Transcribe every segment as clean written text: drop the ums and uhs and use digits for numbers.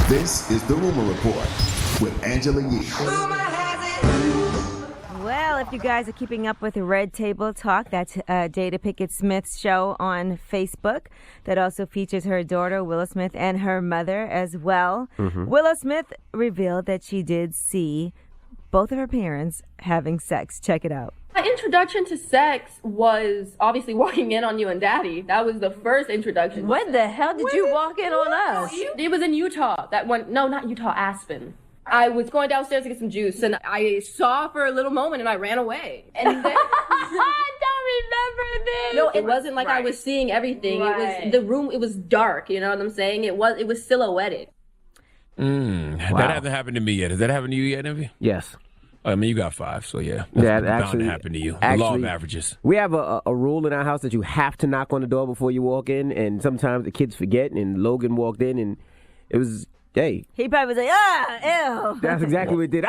This is the Rumor Report with Angela Yee. Well, if you guys are keeping up with Red Table Talk, that's Jada Pinkett Smith's show on Facebook that also features her daughter, Willow Smith, and her mother as well. Mm-hmm. Willow Smith revealed that she did see both of her parents having sex. Check it out. My introduction to sex was obviously walking in on you and Daddy. That was the first introduction. When the hell did you walk in on us? It was in Utah. Not Utah, Aspen. I was going downstairs to get some juice, and I saw for a little moment, and I ran away. And then I don't remember this. No, it wasn't like I was seeing everything. Right. It was the room. It was dark. You know what I'm saying? It was silhouetted. Wow. That hasn't happened to me yet. Has that happened to you yet, Envy? Yes. I mean, you got 5, so yeah. That bound actually to happen to you. The law of averages. We have a rule in our house that you have to knock on the door before you walk in, and sometimes the kids forget, and Logan walked in, and it was, hey. He probably was like, ew. That's exactly what it did.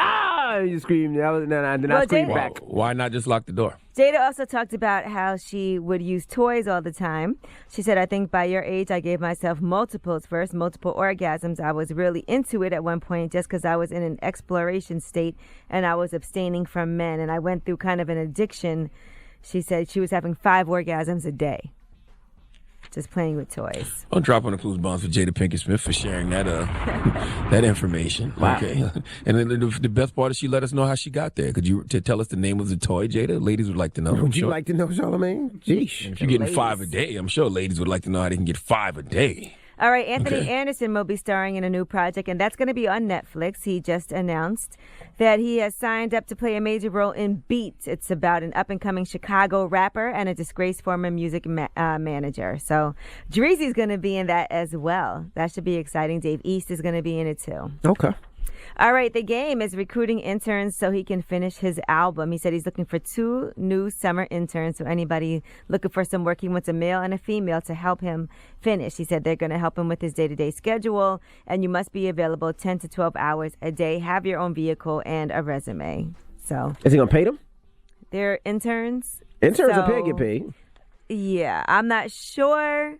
You screamed. Then I screamed back. Why not just lock the door? Jada also talked about how she would use toys all the time. She said, I think by your age, I gave myself multiple orgasms. I was really into it at one point just because I was in an exploration state and I was abstaining from men. And I went through kind of an addiction. She said she was having 5 orgasms a day. Just playing with toys. I'll drop on the clues bombs for Jada Pinkett Smith for sharing that that information. Wow. Okay. And then the best part is she let us know how she got there. Could you tell us the name of the toy, Jada? Ladies would like to know. Would you like to know, Charlamagne? Jeez. If you're getting 5 a day, I'm sure ladies would like to know how they can get 5 a day. All right, Anthony Anderson will be starring in a new project, and that's going to be on Netflix. He just announced that he has signed up to play a major role in Beat. It's about an up-and-coming Chicago rapper and a disgraced former music manager. So Dreezy's going to be in that as well. That should be exciting. Dave East is going to be in it, too. Okay. All right, The Game is recruiting interns so he can finish his album. He said he's looking for 2 new summer interns. So anybody looking for some work, he wants a male and a female to help him finish. He said they're going to help him with his day-to-day schedule, and you must be available 10 to 12 hours a day, have your own vehicle, and a resume. So is he going to pay them? They're interns. Interns are get paid. Yeah, I'm not sure.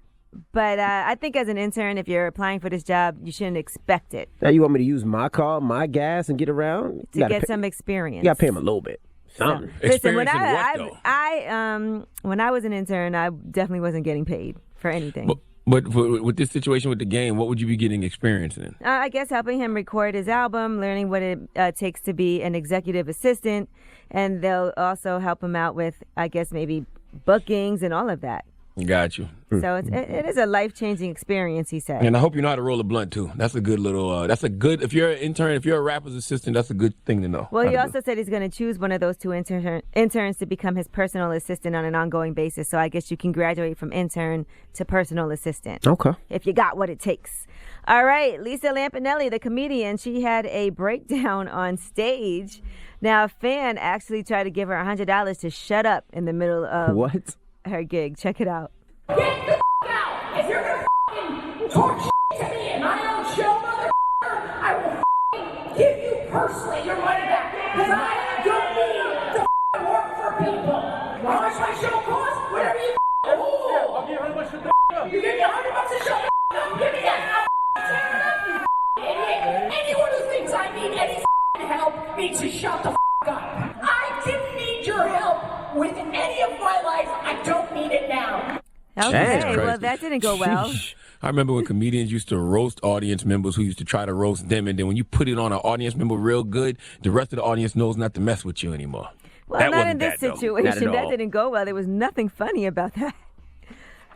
But I think as an intern, if you're applying for this job, you shouldn't expect it. Now you want me to use my car, my gas, and get around? To get some experience. You got to pay him a little bit. Something. Listen, when I was an intern, I definitely wasn't getting paid for anything. But with this situation with The Game, what would you be getting experience in? I guess helping him record his album, learning what it takes to be an executive assistant, and they'll also help him out with, I guess, maybe bookings and all of that. Got you. So it is a life-changing experience, he said. And I hope you know how to roll a blunt, too. That's a good little, if you're an intern, if you're a rapper's assistant, that's a good thing to know. Well, he also said he's going to choose one of those 2 interns to become his personal assistant on an ongoing basis. So I guess you can graduate from intern to personal assistant. Okay. If you got what it takes. All right, Lisa Lampanelli, the comedian, she had a breakdown on stage. Now, a fan actually tried to give her $100 to shut up in the middle of... What? Her gig. Check it out. Get the out! If you're gonna talk to me in my own show, I will give you personally your money back. Because I don't need to work for people. How much my show costs? Whatever you I'll give you $100 to You give me $100 to shut up? Give me that. I'll idiot. Anyone who thinks I need any help needs to shut the up. I didn't need your help with any of my life. I don't need it now. Okay, well, that didn't go well. I remember when comedians used to roast audience members who used to try to roast them, and then when you put it on an audience member real good, the rest of the audience knows not to mess with you anymore. Well, not in this situation. That didn't go well. There was nothing funny about that.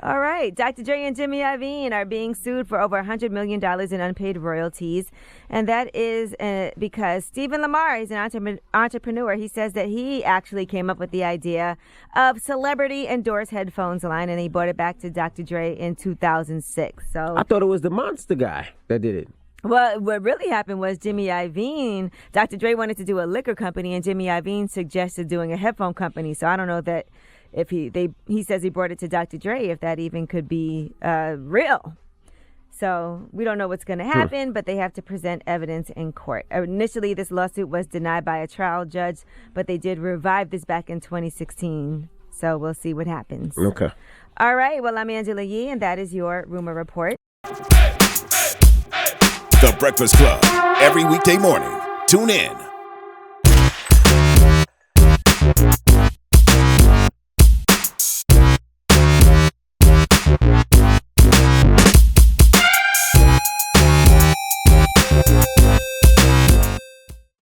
All right. Dr. Dre and Jimmy Iovine are being sued for over $100 million in unpaid royalties. And that is because Stephen Lamar is an entrepreneur. He says that he actually came up with the idea of celebrity endorsed headphones line, and he brought it back to Dr. Dre in 2006. So I thought it was the Monster guy that did it. Well, what really happened was Jimmy Iovine, Dr. Dre wanted to do a liquor company, and Jimmy Iovine suggested doing a headphone company. So I don't know that if he says he brought it to Dr. Dre, if that even could be real. So we don't know what's going to happen, but they have to present evidence in court. Initially, this lawsuit was denied by a trial judge, but they did revive this back in 2016. So we'll see what happens. Okay. All right. Well, I'm Angela Yee, and that is your Rumor Report. Hey, hey, hey. The Breakfast Club. Every weekday morning. Tune in.